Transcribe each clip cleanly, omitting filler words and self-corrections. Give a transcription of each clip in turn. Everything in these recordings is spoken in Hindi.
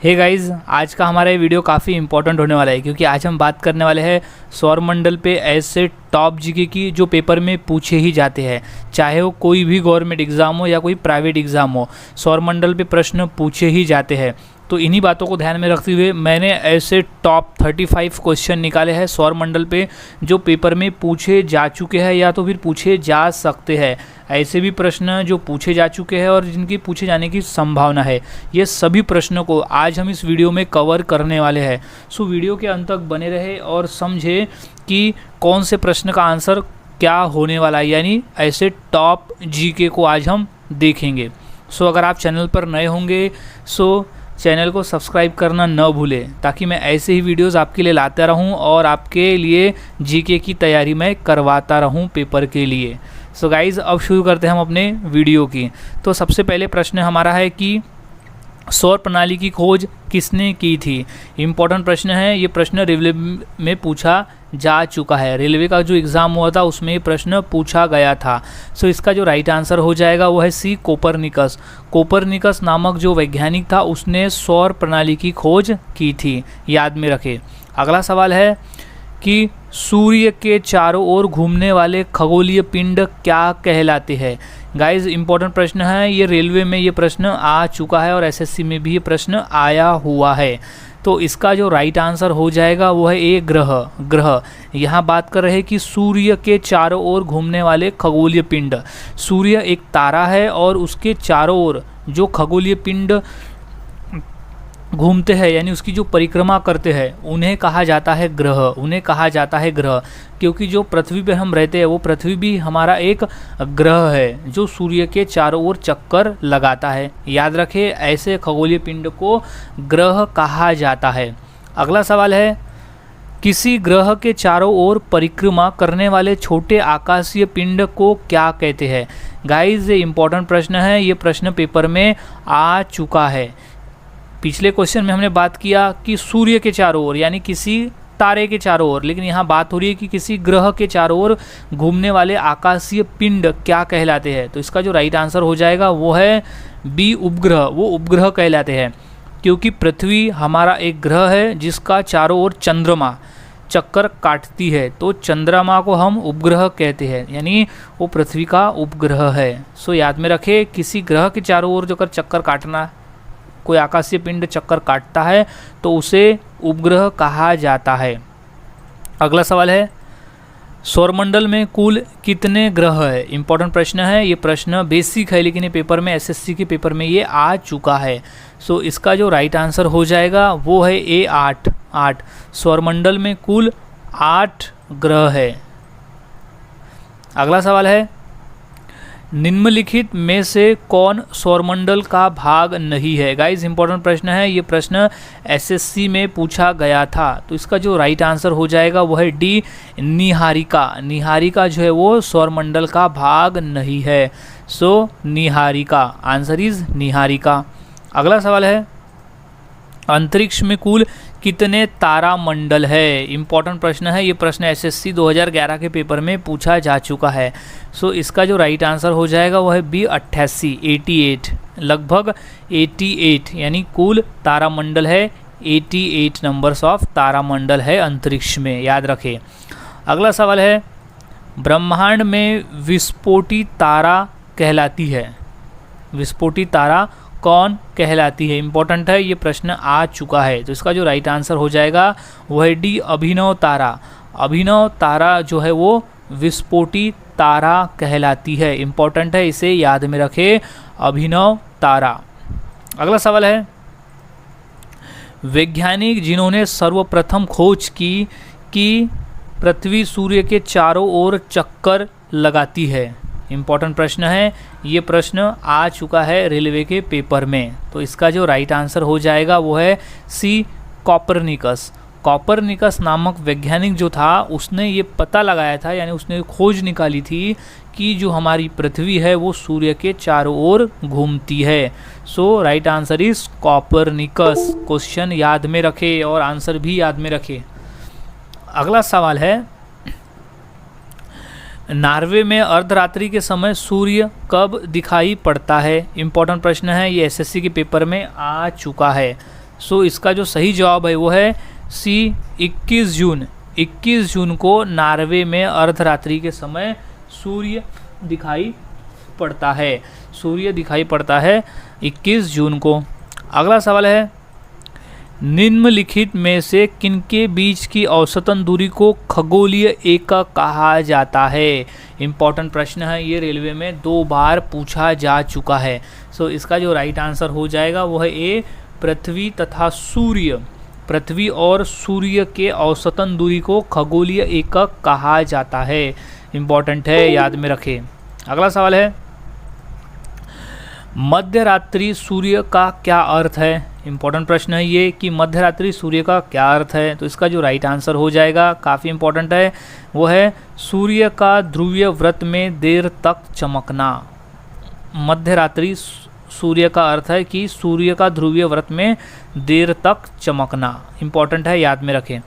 हे गाइज़, आज का हमारा ये वीडियो काफ़ी इंपॉर्टेंट होने वाला है क्योंकि आज हम बात करने वाले हैं सौरमंडल पे ऐसे टॉप जीके की जो पेपर में पूछे ही जाते हैं, चाहे वो कोई भी गवर्नमेंट एग्ज़ाम हो या कोई प्राइवेट एग्ज़ाम हो, सौरमंडल पे प्रश्न पूछे ही जाते हैं। तो इन्हीं बातों को ध्यान में रखते हुए मैंने ऐसे टॉप 35 क्वेश्चन निकाले हैं सौरमंडल पे जो पेपर में पूछे जा चुके हैं या तो फिर पूछे जा सकते हैं। ऐसे भी प्रश्न जो पूछे जा चुके हैं और जिनकी पूछे जाने की संभावना है, ये सभी प्रश्नों को आज हम इस वीडियो में कवर करने वाले हैं। सो वीडियो के अंत तक बने रहे और समझे कि कौन से प्रश्न का आंसर क्या होने वाला है, यानी ऐसे टॉप जीके को आज हम देखेंगे। सो अगर आप चैनल पर नए होंगे सो चैनल को सब्सक्राइब करना न भूलें ताकि मैं ऐसे ही वीडियोस आपके लिए लाता रहूं और आपके लिए जीके की तैयारी मैं करवाता रहूं पेपर के लिए। सो गाइज़, अब शुरू करते हैं हम अपने वीडियो की। तो सबसे पहले प्रश्न हमारा है कि सौर प्रणाली की खोज किसने की थी। इम्पोर्टेंट प्रश्न है, ये प्रश्न रेलवे में पूछा जा चुका है। रेलवे का जो एग्ज़ाम हुआ था उसमें ये प्रश्न पूछा गया था। सो इसका जो राइट आंसर हो जाएगा वो है सी, कोपरनिकस। कोपरनिकस नामक जो वैज्ञानिक था उसने सौर प्रणाली की खोज की थी, याद में रखें। अगला सवाल है कि सूर्य के चारों ओर घूमने वाले खगोलीय पिंड क्या कहलाते हैं। गाइज, इंपॉर्टेंट प्रश्न है, ये रेलवे में ये प्रश्न आ चुका है और एसएससी में भी ये प्रश्न आया हुआ है। तो इसका जो राइट आंसर हो जाएगा वो है ए, ग्रह। यहाँ बात कर रहे हैं कि सूर्य के चारों ओर घूमने वाले खगोलीय पिंड। सूर्य एक तारा है और उसके चारों ओर जो खगोलीय पिंड घूमते हैं यानी उसकी जो परिक्रमा करते हैं उन्हें कहा जाता है ग्रह। क्योंकि जो पृथ्वी पर हम रहते हैं वो पृथ्वी भी हमारा एक ग्रह है जो सूर्य के चारों ओर चक्कर लगाता है। याद रखें, ऐसे खगोलीय पिंड को ग्रह कहा जाता है। अगला सवाल है, किसी ग्रह के चारों ओर परिक्रमा करने वाले छोटे आकाशीय पिंड को क्या कहते हैं। गाइस, ये इंपॉर्टेंट प्रश्न है, ये प्रश्न पेपर में आ चुका है। पिछले क्वेश्चन में हमने बात किया कि सूर्य के चारों ओर यानी किसी तारे के चारों ओर, लेकिन यहाँ बात हो रही है कि किसी ग्रह के चारों ओर घूमने वाले आकाशीय पिंड क्या कहलाते हैं। तो इसका जो राइट आंसर हो जाएगा वो है बी, उपग्रह। वो उपग्रह कहलाते हैं क्योंकि पृथ्वी हमारा एक ग्रह है जिसका चारों ओर चंद्रमा चक्कर काटती है, तो चंद्रमा को हम उपग्रह कहते हैं, यानी वो पृथ्वी का उपग्रह है। सो याद में रखें, किसी ग्रह के चारों ओर जो कर चक्कर काटना, कोई आकाशीय पिंड चक्कर काटता है तो उसे उपग्रह कहा जाता है। अगला सवाल है, सौरमंडल में कुल कितने ग्रह है। इंपॉर्टेंट प्रश्न है, ये प्रश्न बेसिक है लेकिन ये पेपर में एसएससी के पेपर में ये आ चुका है। सो इसका जो राइट आंसर हो जाएगा वो है ए, 8। सौरमंडल में कुल 8 ग्रह है। अगला सवाल है, निम्नलिखित में से कौन सौरमंडल का भाग नहीं है। गाइस, इंपॉर्टेंट प्रश्न है, ये प्रश्न एसएससी में पूछा गया था। तो इसका जो राइट आंसर हो जाएगा वो है डी, निहारिका। निहारिका जो है वो सौरमंडल का भाग नहीं है। सो निहारिका, आंसर इज निहारिका। अगला सवाल है, अंतरिक्ष में कुल कितने तारामंडल है। इंपॉर्टेंट प्रश्न है, ये प्रश्न एसएससी 2011 के पेपर में पूछा जा चुका है। सो इसका जो राइट आंसर हो जाएगा वो है बी, 88। लगभग 88 यानी कुल तारामंडल है 88 नंबर्स ऑफ तारामंडल है अंतरिक्ष में, याद रखें। अगला सवाल है, ब्रह्मांड में विस्फोटी तारा कहलाती है। विस्फोटी तारा कौन कहलाती है। इंपॉर्टेंट है, ये प्रश्न आ चुका है। तो इसका जो राइट आंसर हो जाएगा वो है डी, अभिनव तारा। अभिनव तारा जो है वो विस्फोटी तारा कहलाती है। इंपॉर्टेंट है, इसे याद में रखें, अभिनव तारा। अगला सवाल है, वैज्ञानिक जिन्होंने सर्वप्रथम खोज की कि पृथ्वी सूर्य के चारों ओर चक्कर लगाती है। इम्पॉर्टेंट प्रश्न है, ये प्रश्न आ चुका है रेलवे के पेपर में। तो इसका जो राइट आंसर हो जाएगा वो है सी, कोपरनिकस। कोपरनिकस नामक वैज्ञानिक जो था उसने ये पता लगाया था, यानी उसने खोज निकाली थी कि जो हमारी पृथ्वी है वो सूर्य के चारों ओर घूमती है। So right answer is Copernicus. Question याद में रखे और आंसर भी याद में रखे। अगला सवाल है, नॉर्वे में अर्धरात्रि के समय सूर्य कब दिखाई पड़ता है। इम्पोर्टेंट प्रश्न है, ये एसएससी के पेपर में आ चुका है। सो इसका जो सही जवाब है वो है सी 21 जून। 21 जून को नॉर्वे में अर्धरात्रि के समय सूर्य दिखाई पड़ता है। सूर्य दिखाई पड़ता है 21 जून को। अगला सवाल है, निम्नलिखित में से किनके बीच की औसतन दूरी को खगोलीय एकक कहा जाता है? इम्पॉर्टेंट प्रश्न है ये, रेलवे में 2 बार पूछा जा चुका है। सो इसका जो राइट आंसर हो जाएगा वो है ए, पृथ्वी तथा सूर्य। पृथ्वी और सूर्य के औसतन दूरी को खगोलीय एकक कहा जाता है। इम्पॉर्टेंट है, याद में रखें। अगला सवाल है, मध्यरात्रि सूर्य का क्या अर्थ है? इम्पॉर्टेंट प्रश्न है ये कि मध्यरात्रि सूर्य का क्या अर्थ है। तो इसका जो राइट आंसर हो जाएगा, काफ़ी इम्पॉर्टेंट है, वो है सूर्य का ध्रुवीय व्रत में देर तक चमकना। मध्यरात्रि सूर्य का अर्थ है कि सूर्य का ध्रुवीय व्रत में देर तक चमकना। इम्पॉर्टेंट है, याद में रखें।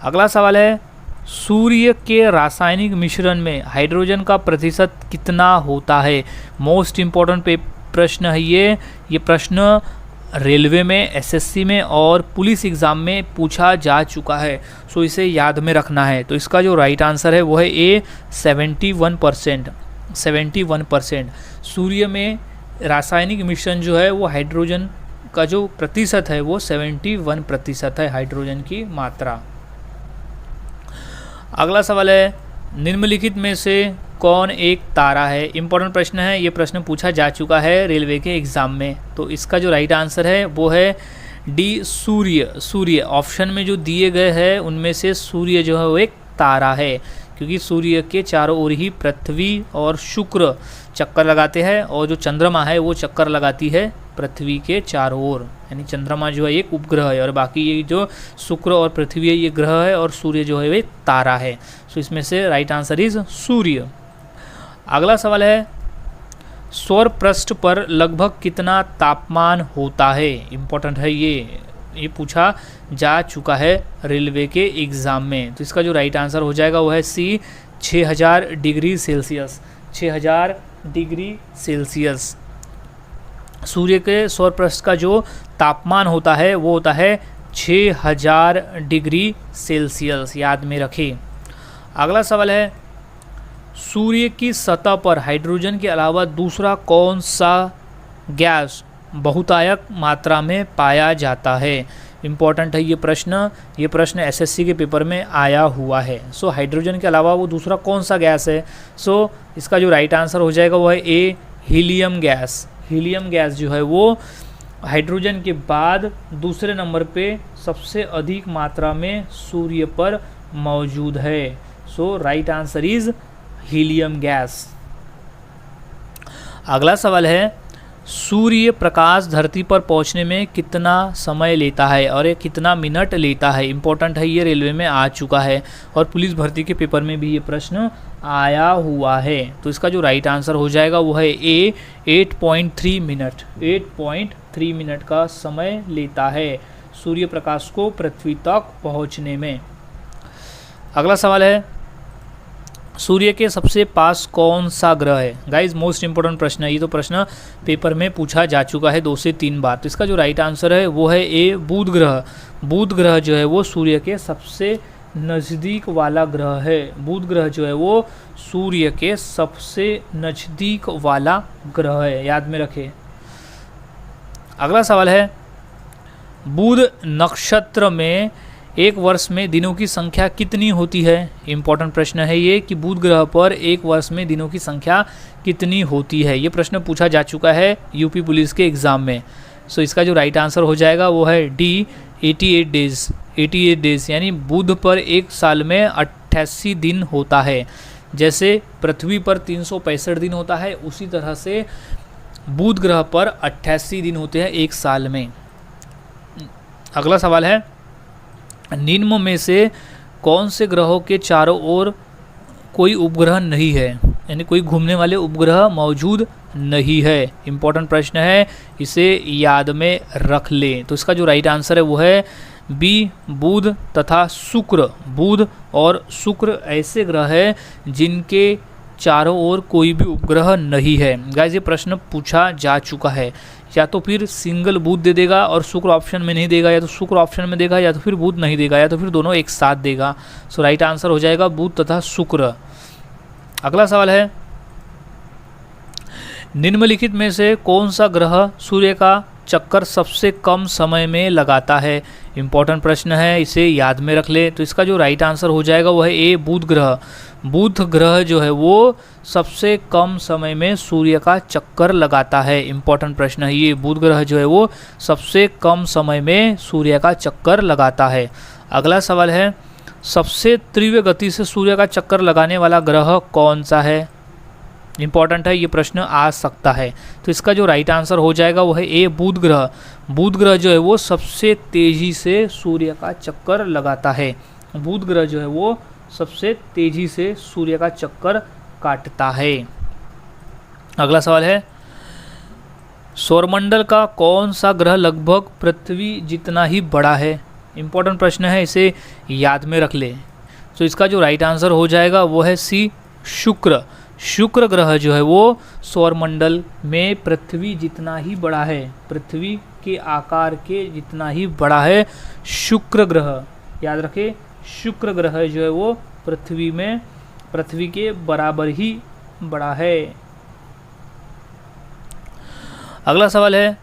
अगला सवाल है, सूर्य के रासायनिक मिश्रण में हाइड्रोजन का प्रतिशत कितना होता है? मोस्ट इम्पॉर्टेंट प्रश्न है ये प्रश्न रेलवे में, एसएससी में और पुलिस एग्ज़ाम में पूछा जा चुका है। सो इसे याद में रखना है। तो इसका जो राइट आंसर है वो है ए, 71%। 71%। सूर्य में रासायनिक मिश्रण जो है वो हाइड्रोजन का जो प्रतिशत है वो 71% है, हाइड्रोजन की मात्रा। अगला सवाल है, निम्नलिखित में से कौन एक तारा है? इम्पोर्टेंट प्रश्न है, ये प्रश्न पूछा जा चुका है रेलवे के एग्ज़ाम में। तो इसका जो राइट आंसर है वो है डी, सूर्य। सूर्य ऑप्शन में जो दिए गए हैं उनमें से सूर्य जो है वो एक तारा है, क्योंकि सूर्य के चारों ओर ही पृथ्वी और शुक्र चक्कर लगाते हैं और जो चंद्रमा है वो चक्कर लगाती है पृथ्वी के चारों ओर। यानी चंद्रमा जो है एक उपग्रह है और बाकी ये जो शुक्र और पृथ्वी है ये ग्रह है और सूर्य जो है वे तारा है। सो इसमें से राइट आंसर इज सूर्य। अगला सवाल है, सौर पृष्ठ पर लगभग कितना तापमान होता है? इम्पोर्टेंट है ये पूछा जा चुका है रेलवे के एग्ज़ाम में। तो इसका जो राइट आंसर हो जाएगा वो है सी, 6000 डिग्री सेल्सियस। 6000 डिग्री सेल्सियस सूर्य के सौर पृष्ठ का जो तापमान होता है वो होता है 6000 डिग्री सेल्सियस, याद में रखें। अगला सवाल है, सूर्य की सतह पर हाइड्रोजन के अलावा दूसरा कौन सा गैस बहुतायक मात्रा में पाया जाता है? इम्पॉर्टेंट है ये प्रश्न एसएससी के पेपर में आया हुआ है। सो हाइड्रोजन के अलावा वो दूसरा कौन सा गैस है? सो इसका जो राइट आंसर हो जाएगा वो है ए, हीलियम गैस। हीलियम गैस जो है वो हाइड्रोजन के बाद दूसरे नंबर पे सबसे अधिक मात्रा में सूर्य पर मौजूद है। So right answer is helium gas. अगला सवाल है, सूर्य प्रकाश धरती पर पहुंचने में कितना समय लेता है और ये कितना मिनट लेता है? इम्पोर्टेंट है, ये रेलवे में आ चुका है और पुलिस भर्ती के पेपर में भी ये प्रश्न आया हुआ है। तो इसका जो राइट आंसर हो जाएगा वो है ए, 8.3 मिनट। 8.3 मिनट का समय लेता है सूर्य प्रकाश को पृथ्वी तक पहुंचने में। अगला सवाल है, सूर्य के सबसे पास कौन सा ग्रह है? गाइज मोस्ट इंपॉर्टेंट प्रश्न है, ये तो प्रश्न पेपर में पूछा जा चुका है 2 से 3 बार। तो इसका जो राइट आंसर है वो है ए, बुध ग्रह। बुध ग्रह जो है वो सूर्य के सबसे नज़दीक वाला ग्रह है। बुध ग्रह जो है वो सूर्य के सबसे नज़दीक वाला ग्रह है, याद में रखें। अगला सवाल है, बुध नक्षत्र में एक वर्ष में दिनों की संख्या कितनी होती है? इम्पॉर्टेंट प्रश्न है ये कि बुध ग्रह पर एक वर्ष में दिनों की संख्या कितनी होती है। ये प्रश्न पूछा जा चुका है यूपी पुलिस के एग्ज़ाम में। सो इसका जो राइट आंसर हो जाएगा वो है डी, 88 डेज। 88 डेज यानी बुध पर एक साल में 88 दिन होता है। जैसे पृथ्वी पर 365 दिन होता है, उसी तरह से बुध ग्रह पर 88 दिन होते हैं एक साल में। अगला सवाल है, निम्न में से कौन से ग्रहों के चारों ओर कोई उपग्रह नहीं है? यानी कोई घूमने वाले उपग्रह मौजूद नहीं है। इम्पोर्टेंट प्रश्न है, इसे याद में रख लें। तो इसका जो राइट आंसर है वो है बी, बुध तथा शुक्र। बुध और शुक्र ऐसे ग्रह हैं जिनके चारों ओर कोई भी उपग्रह नहीं है। गाइस ये प्रश्न पूछा जा चुका है, या तो फिर सिंगल बुध दे देगा और शुक्र ऑप्शन में नहीं देगा, या तो शुक्र ऑप्शन में देगा या तो फिर बुध नहीं देगा, या तो फिर दोनों एक साथ देगा। सो राइट आंसर हो जाएगा बुध तथा शुक्र। अगला सवाल है, निम्नलिखित में से कौन सा ग्रह सूर्य का चक्कर सबसे कम समय में लगाता है? इंपॉर्टेंट प्रश्न है, इसे याद में रख ले। तो इसका जो राइट आंसर हो जाएगा वो है ए, बुध ग्रह। बुध ग्रह जो है वो सबसे कम समय में सूर्य का चक्कर लगाता है। इंपॉर्टेंट प्रश्न है ये, बुध ग्रह जो है वो सबसे कम समय में सूर्य का चक्कर लगाता है। अगला सवाल है, सबसे तीव्र गति से सूर्य का चक्कर लगाने वाला ग्रह कौन सा है? इंपॉर्टेंट है, ये प्रश्न आ सकता है। तो इसका जो राइट आंसर हो जाएगा वो है ए, बुध ग्रह। बुध ग्रह जो है वो सबसे तेजी से सूर्य का चक्कर लगाता है। बुध ग्रह जो है वो सबसे तेजी से सूर्य का चक्कर काटता है। अगला सवाल है, सौरमंडल का कौन सा ग्रह लगभग पृथ्वी जितना ही बड़ा है? इंपॉर्टेंट प्रश्न है, इसे याद में रख ले। तो इसका जो राइट आंसर हो जाएगा वो है सी, शुक्र। शुक्र ग्रह जो है वो सौरमंडल में पृथ्वी जितना ही बड़ा है, पृथ्वी के आकार के जितना ही बड़ा है शुक्र ग्रह। याद रखें, शुक्र ग्रह जो है वो पृथ्वी के बराबर ही बड़ा है। अगला सवाल है,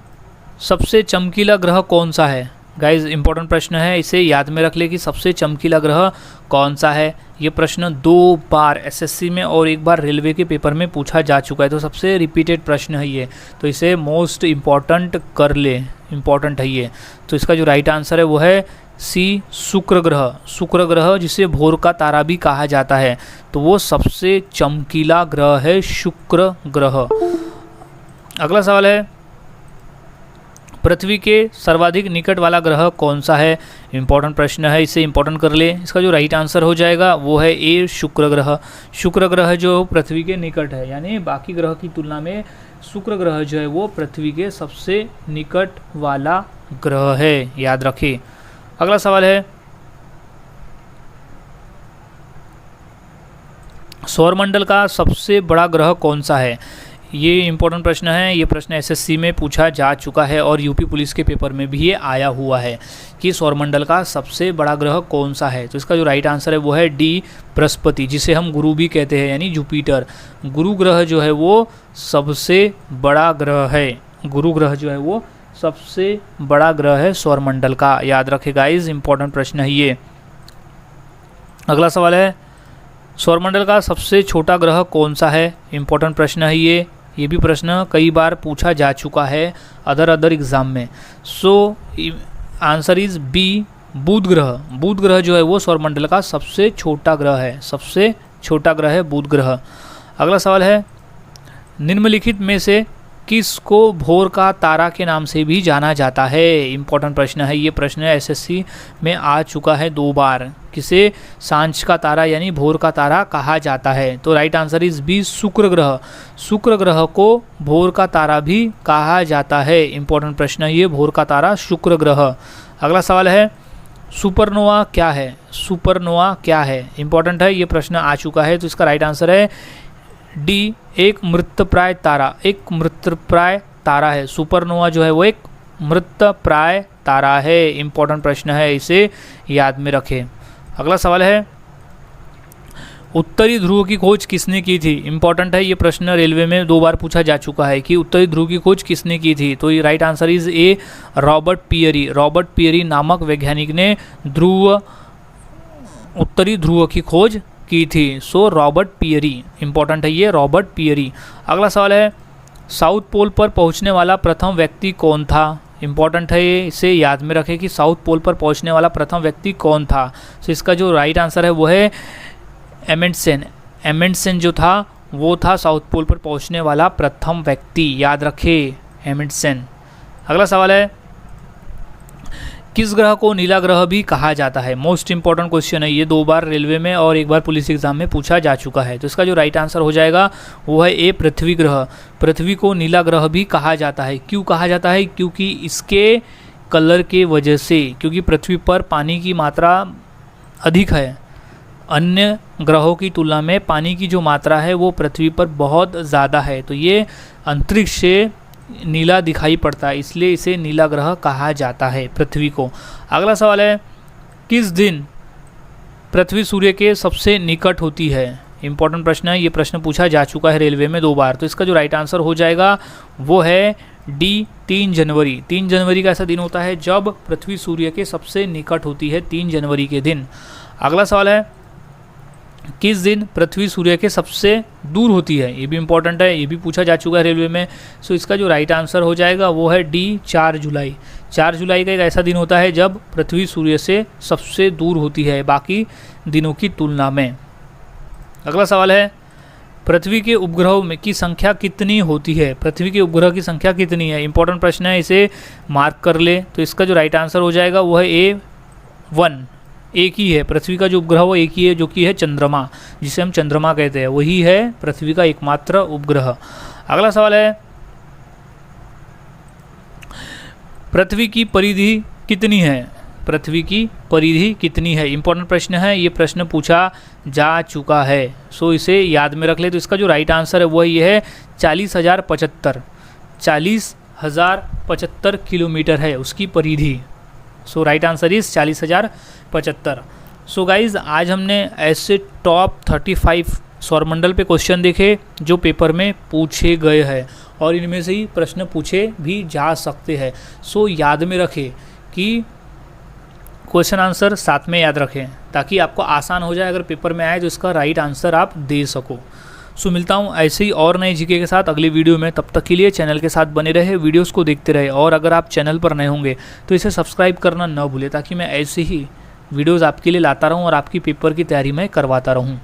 सबसे चमकीला ग्रह कौन सा है? गाइज इंपॉर्टेंट प्रश्न है, इसे याद में रख ले कि सबसे चमकीला ग्रह कौन सा है। ये प्रश्न 2 बार एसएससी में और 1 बार रेलवे के पेपर में पूछा जा चुका है, तो सबसे रिपीटेड प्रश्न है ये, तो इसे मोस्ट इम्पॉर्टेंट कर ले, इम्पॉर्टेंट है ये। तो इसका जो राइट आंसर है वो है सी, शुक्र ग्रह। शुक्र ग्रह जिसे भोर का तारा भी कहा जाता है, तो वो सबसे चमकीला ग्रह है शुक्र ग्रह। अगला सवाल है, पृथ्वी के सर्वाधिक निकट वाला ग्रह कौन सा है? इंपॉर्टेंट प्रश्न है, इसे इंपॉर्टेंट कर ले। इसका जो राइट आंसर हो जाएगा वो है ए, शुक्र ग्रह। शुक्र ग्रह जो पृथ्वी के निकट है, यानी बाकी ग्रह की तुलना में शुक्र ग्रह जो है वो पृथ्वी के सबसे निकट वाला ग्रह है, याद रखिए। अगला सवाल है, सौरमंडल का सबसे बड़ा ग्रह कौन सा है? ये इंपॉर्टेंट प्रश्न है, ये प्रश्न एसएससी में पूछा जा चुका है और यूपी पुलिस के पेपर में भी ये आया हुआ है कि सौरमंडल का सबसे बड़ा ग्रह कौन सा है। तो इसका जो राइट आंसर है वो है डी, बृहस्पति, जिसे हम गुरु भी कहते हैं, यानी जुपिटर। गुरु ग्रह जो है वो सबसे बड़ा ग्रह है। गुरु ग्रह जो है वो सबसे बड़ा ग्रह है सौरमंडल का, याद रखें गाइस, इंपॉर्टेंट प्रश्न है ये। अगला सवाल है, सौरमंडल का सबसे छोटा ग्रह कौन सा है? इंपॉर्टेंट प्रश्न है ये भी प्रश्न कई बार पूछा जा चुका है अदर एग्जाम में। सो आंसर इज बी, बुध ग्रह। बुध ग्रह जो है वो सौरमंडल का सबसे छोटा ग्रह है, सबसे छोटा ग्रह है बुध ग्रह। अगला सवाल है, निम्नलिखित में से किसको भोर का तारा के नाम से भी जाना जाता है? इंपॉर्टेंट प्रश्न है, ये प्रश्न एसएससी में आ चुका है 2 बार। किसे सांझ का तारा यानी भोर का तारा कहा जाता है? तो राइट आंसर इज बी, शुक्र ग्रह। शुक्र ग्रह को भोर का तारा भी कहा जाता है। इंपॉर्टेंट प्रश्न है ये, भोर का तारा शुक्र ग्रह। अगला सवाल है, सुपरनोवा क्या है? सुपरनोवा क्या है? इंपॉर्टेंट है, ये प्रश्न आ चुका है। तो इसका राइट आंसर है डी, एक मृतप्राय तारा। एक मृतप्राय तारा है सुपरनोवा जो है वो, एक मृतप्राय तारा है। इंपॉर्टेंट प्रश्न है, इसे याद में रखें। अगला सवाल है, उत्तरी ध्रुव की खोज किसने की थी? इंपॉर्टेंट है, ये प्रश्न रेलवे में 2 बार पूछा जा चुका है कि उत्तरी ध्रुव की खोज किसने की थी। तो ये right answer is A, Robert Peary. Robert Peary नामक वैज्ञानिक ने उत्तरी ध्रुव की खोज की थी। सो रॉबर्ट पियरी, इंपॉर्टेंट है ये, रॉबर्ट पियरी। अगला सवाल है, साउथ पोल पर पहुंचने वाला प्रथम व्यक्ति कौन था? इंपॉर्टेंट है ये, इसे याद में रखें कि साउथ पोल पर पहुंचने वाला प्रथम व्यक्ति कौन था। तो इसका जो राइट आंसर है वो है एमेंडसेन। एमेंडसेन जो था वो था साउथ पोल पर पहुंचने वाला प्रथम व्यक्ति, याद रखें, एमेंडसेन। अगला सवाल है, किस ग्रह को नीला ग्रह भी कहा जाता है? मोस्ट इंपॉर्टेंट क्वेश्चन है ये, 2 बार रेलवे में और 1 बार पुलिस एग्जाम में पूछा जा चुका है। तो इसका जो राइट आंसर हो जाएगा वो है ए, पृथ्वी ग्रह। पृथ्वी को नीला ग्रह भी कहा जाता है। क्यों कहा जाता है? क्योंकि इसके कलर के वजह से, क्योंकि पृथ्वी पर पानी की मात्रा अधिक है। अन्य ग्रहों की तुलना में पानी की जो मात्रा है वो पृथ्वी पर बहुत ज़्यादा है, तो ये अंतरिक्ष से नीला दिखाई पड़ता है, इसलिए इसे नीला ग्रह कहा जाता है पृथ्वी को। अगला सवाल है, किस दिन पृथ्वी सूर्य के सबसे निकट होती है? इंपॉर्टेंट प्रश्न है, ये प्रश्न पूछा जा चुका है रेलवे में 2 बार। तो इसका जो राइट आंसर हो जाएगा वो है डी, 3 जनवरी। 3 जनवरी का ऐसा दिन होता है जब पृथ्वी सूर्य के सबसे निकट होती है, 3 जनवरी के दिन। अगला सवाल है, किस दिन पृथ्वी सूर्य के सबसे दूर होती है? ये भी इंपॉर्टेंट है, ये भी पूछा जा चुका है रेलवे में। सो इसका जो राइट आंसर हो जाएगा वो है डी, 4 जुलाई। 4 जुलाई का एक ऐसा दिन होता है जब पृथ्वी सूर्य से सबसे दूर होती है बाकी दिनों की तुलना में। अगला सवाल है, पृथ्वी के उपग्रहों में की संख्या कितनी होती है? पृथ्वी के उपग्रह की संख्या कितनी है? इंपॉर्टेंट प्रश्न है, इसे मार्क कर ले। तो इसका जो राइट आंसर हो जाएगा वो है A1, एक ही है। पृथ्वी का जो उपग्रह वो एक ही है, जो कि है चंद्रमा, जिसे हम चंद्रमा कहते हैं, वही है पृथ्वी का एकमात्र उपग्रह। अगला सवाल है, पृथ्वी की परिधि कितनी है? पृथ्वी की परिधि कितनी है? इंपॉर्टेंट प्रश्न है, ये प्रश्न पूछा जा चुका है, सो इसे याद में रख ले। तो इसका जो राइट आंसर है वो ये है 40,075। 40,075 किलोमीटर है उसकी परिधि। So right answer is 40,075। So guys, आज हमने ऐसे टॉप 35 सौरमंडल पे क्वेश्चन देखे जो पेपर में पूछे गए हैं, और इनमें से ही प्रश्न पूछे भी जा सकते हैं। सो याद में रखें कि क्वेश्चन आंसर साथ में याद रखें, ताकि आपको आसान हो जाए। अगर पेपर में आए तो इसका राइट आंसर आप दे सको। सो मिलता हूँ ऐसे ही और नए जीके के साथ अगली वीडियो में। तब तक के लिए चैनल के साथ बने रहे, वीडियोस को देखते रहे, और अगर आप चैनल पर नए होंगे तो इसे सब्सक्राइब करना न भूलें, ताकि मैं ऐसे ही वीडियोस आपके लिए लाता रहूँ और आपकी पेपर की तैयारी में करवाता रहूँ।